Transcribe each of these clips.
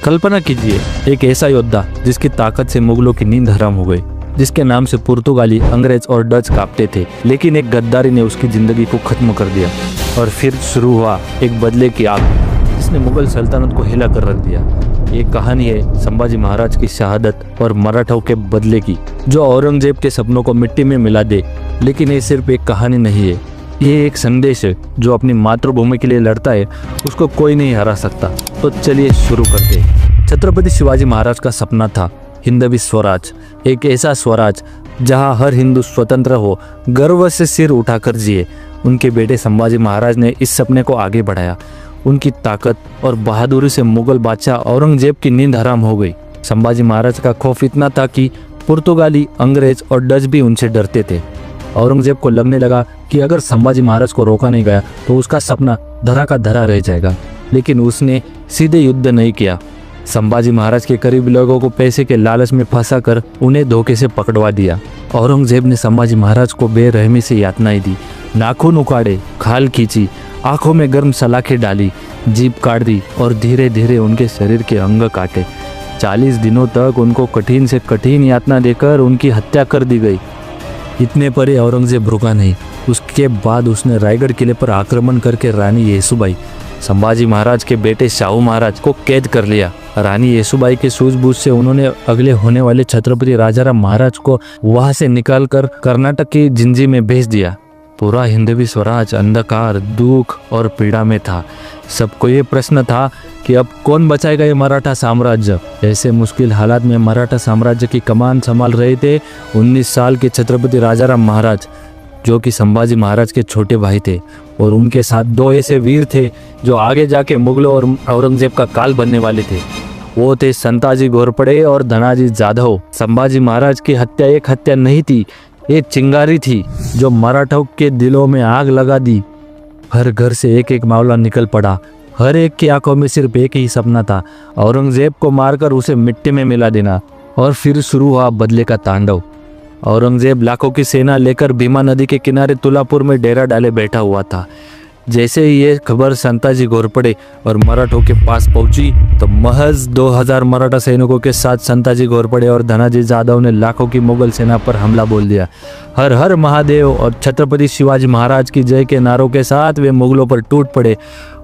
कल्पना कीजिए, एक ऐसा योद्धा जिसकी ताकत से मुगलों की नींद हराम हो गई, जिसके नाम से पुर्तगाली, अंग्रेज और डच कांपते थे, लेकिन एक गद्दारी ने उसकी जिंदगी को खत्म कर दिया। और फिर शुरू हुआ एक बदले की आग, जिसने मुगल सल्तनत को हिला कर रख दिया। ये कहानी है संभाजी महाराज की शहादत और मराठों के बदले की, जो औरंगजेब के सपनों को मिट्टी में मिला दे। लेकिन ये सिर्फ एक कहानी नहीं है, ये एक संदेश है। जो अपनी मातृभूमि के लिए लड़ता है, उसको कोई नहीं हरा सकता। तो चलिए शुरू करते हैं। छत्रपति शिवाजी महाराज का सपना था हिंदवी स्वराज, एक ऐसा स्वराज जहां हर हिंदू स्वतंत्र हो, गर्व से सिर उठाकर जिए। उनके बेटे संभाजी महाराज ने इस सपने को आगे बढ़ाया। उनकी ताकत और बहादुरी से मुगल बादशाह औरंगजेब की नींद हराम हो गई। संभाजी महाराज का खौफ इतना था कि पुर्तगाली, अंग्रेज और डच भी उनसे डरते थे। औरंगजेब को लगने लगा कि अगर संभाजी महाराज को रोका नहीं गया तो उसका सपना धरा का धरा रह जाएगा। लेकिन उसने सीधे युद्ध नहीं किया। संभाजी महाराज के करीब लोगों को पैसे के लालच में फंसाकर उन्हें धोखे से पकड़वा दिया। औरंगजेब ने संभाजी महाराज को बेरहमी से यातनाएं दी, नाखून उखाड़े, खाल खींची, आंखों में गर्म सलाखें डाली, जीभ काट दी और धीरे धीरे उनके शरीर के अंग काटे। 40 दिनों तक उनको कठिन से कठिन यातना देकर उनकी हत्या कर दी गई। इतने पर ही औरंगजेब रुका नहीं। उसके बाद उसने रायगढ़ किले पर आक्रमण करके रानी येसुबाई, संभाजी महाराज के बेटे शाहू महाराज को कैद कर लिया। रानी येसुबाई के सूझबूझ से उन्होंने अगले होने वाले छत्रपति राजाराम महाराज को वहां से निकालकर कर्नाटक की जिंजी में भेज दिया। पूरा हिंदवी स्वराज अंधकार, दुख और पीड़ा में था। सबको ये प्रश्न था कि अब कौन बचाएगा ये मराठा साम्राज्य। ऐसे मुश्किल हालात में मराठा साम्राज्य की कमान संभाल रहे थे 19 साल के छत्रपति राजाराम महाराज, जो कि संभाजी महाराज के छोटे भाई थे। और उनके साथ 2 ऐसे वीर थे जो आगे जाके मुगलों और औरंगजेब का काल बनने वाले थे। वो थे संताजी घोरपड़े और धनाजी जाधव। संभाजी महाराज की हत्या एक हत्या नहीं थी, एक चिंगारी थी जो मराठों के दिलों में आग लगा दी। हर घर से एक एक मामला निकल पड़ा। हर एक की आंखों में सिर्फ एक ही सपना था, औरंगजेब को मारकर उसे मिट्टी में मिला देना। और फिर शुरू हुआ बदले का तांडव। औरंगजेब लाखों की सेना लेकर भीमा नदी के किनारे तुलापुर में डेरा डाले बैठा हुआ था। जैसे ही ये खबर संताजी घोरपड़े और मराठों के पास पहुंची तो महज 2000 मराठा सैनिकों के साथ संताजी घोरपड़े और धनाजी जाधव ने लाखों की मुगल सेना पर हमला बोल दिया। हर हर महादेव और छत्रपति शिवाजी महाराज की जय के नारों के साथ वे मुगलों पर टूट पड़े।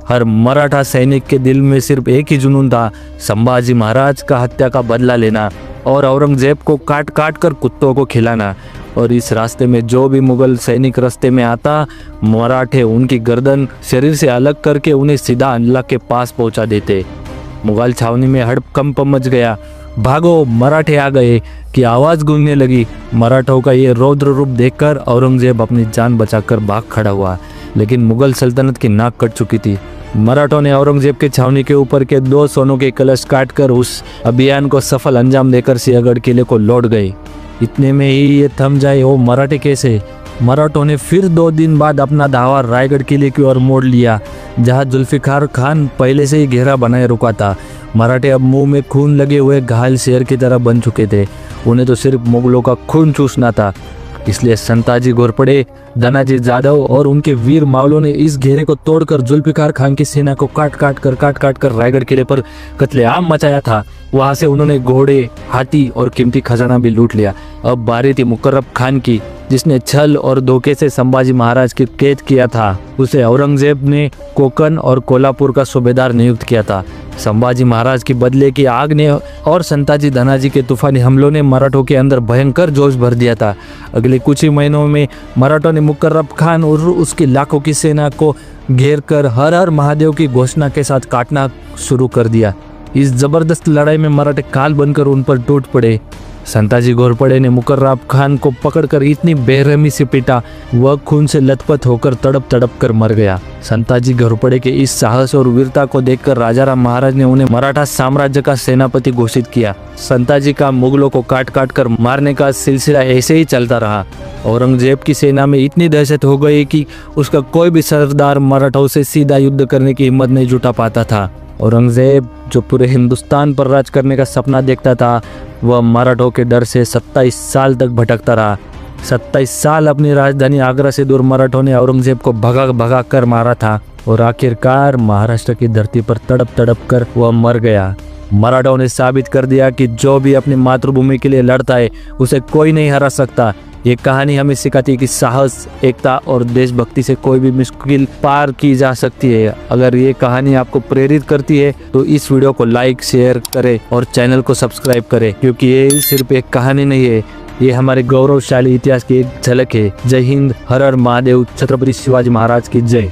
हर मराठा सैनिक के दिल में सिर्फ एक ही जुनून था, संभाजी महाराज का हत्या का बदला लेना और औरंगजेब को काट काट कर कुत्तों को खिलाना। और इस रास्ते में जो भी मुगल सैनिक रास्ते में आता, मराठे उनकी गर्दन शरीर से अलग करके उन्हें सीधा अल्लाह के पास पहुंचा देते। मुगल छावनी में हड़कंप मच गया। भागो मराठे आ गए की आवाज गूंजने लगी। मराठों का ये रौद्र रूप देखकर औरंगजेब अपनी जान बचाकर भाग खड़ा हुआ, लेकिन मुगल सल्तनत की नाक कट चुकी थी। मराठों ने औरंगजेब के छावनी के ऊपर के 2 सोनों के कलश काटकर उस अभियान को सफल अंजाम देकर सिंहगढ़ किले को लौट गए। इतने में ही ये थम जाए वो मराठे कैसे। मराठों ने फिर 2 दिन बाद अपना धावा रायगढ़ किले की ओर मोड़ लिया, जहां जुल्फिकार खान पहले से ही घेरा बनाए रुका था। मराठे अब मुंह में खून लगे हुए घायल शेर की तरह बन चुके थे। उन्हें तो सिर्फ मुगलों का खून चूसना था। इसलिए संताजी घोरपड़े, धनाजी जाधव और उनके वीर मावलों ने इस घेरे को तोड़कर जुल्फिकार खान की सेना को काट काट कर रायगढ़ किले पर कत्लेआम मचाया था। वहां से उन्होंने घोड़े, हाथी और कीमती खजाना भी लूट लिया। अब बारी थी मुकर्रब खान की, जिसने छल और धोखे से संभाजी महाराज की कैद किया था। उसे औरंगजेब ने कोकण और कोल्हापुर का सूबेदार नियुक्त किया था। संभाजी महाराज की बदले की आग ने और संताजी धनाजी के तूफानी हमलों ने मराठों के अंदर भयंकर जोश भर दिया था। अगले कुछ ही महीनों में मराठों ने मुकर्रब खान और उसकी लाखों की सेना को घेर कर हर हर महादेव की घोषणा के साथ काटना शुरू कर दिया। इस जबरदस्त लड़ाई में मराठे काल बनकर उन पर टूट पड़े। संताजी घोरपड़े ने मुकर्रब खान को पकड़कर इतनी बेरहमी से पीटा, वह खून से लथपथ होकर तड़प तड़प कर मर गया। संताजी घोरपड़े के इस साहस और वीरता को देखकर राजाराम महाराज ने उन्हें मराठा साम्राज्य का सेनापति घोषित किया। संताजी का मुगलों को काट काट कर मारने का सिलसिला ऐसे ही चलता रहा। औरंगजेब की सेना में इतनी दहशत हो गई कि उसका कोई भी सरदार मराठों से सीधा युद्ध करने की हिम्मत नहीं जुटा पाता था। औरंगजेब, जो पूरे हिंदुस्तान पर राज करने का सपना देखता था, वह मराठों के डर से 27 साल तक भटकता रहा। 27 साल अपनी राजधानी आगरा से दूर मराठों ने औरंगजेब को भगा भगा कर मारा था और आखिरकार महाराष्ट्र की धरती पर तड़प तड़प कर वह मर गया। मराठाओं ने साबित कर दिया कि जो भी अपनी मातृभूमि के लिए लड़ता है उसे कोई नहीं हरा सकता। ये कहानी हमें सिखाती है कि साहस, एकता और देशभक्ति से कोई भी मुश्किल पार की जा सकती है। अगर ये कहानी आपको प्रेरित करती है तो इस वीडियो को लाइक, शेयर करें और चैनल को सब्सक्राइब करें, क्योंकि ये सिर्फ एक कहानी नहीं है, ये हमारे गौरवशाली इतिहास की एक झलक है। जय हिंद, हर हर महादेव, छत्रपति शिवाजी महाराज की जय।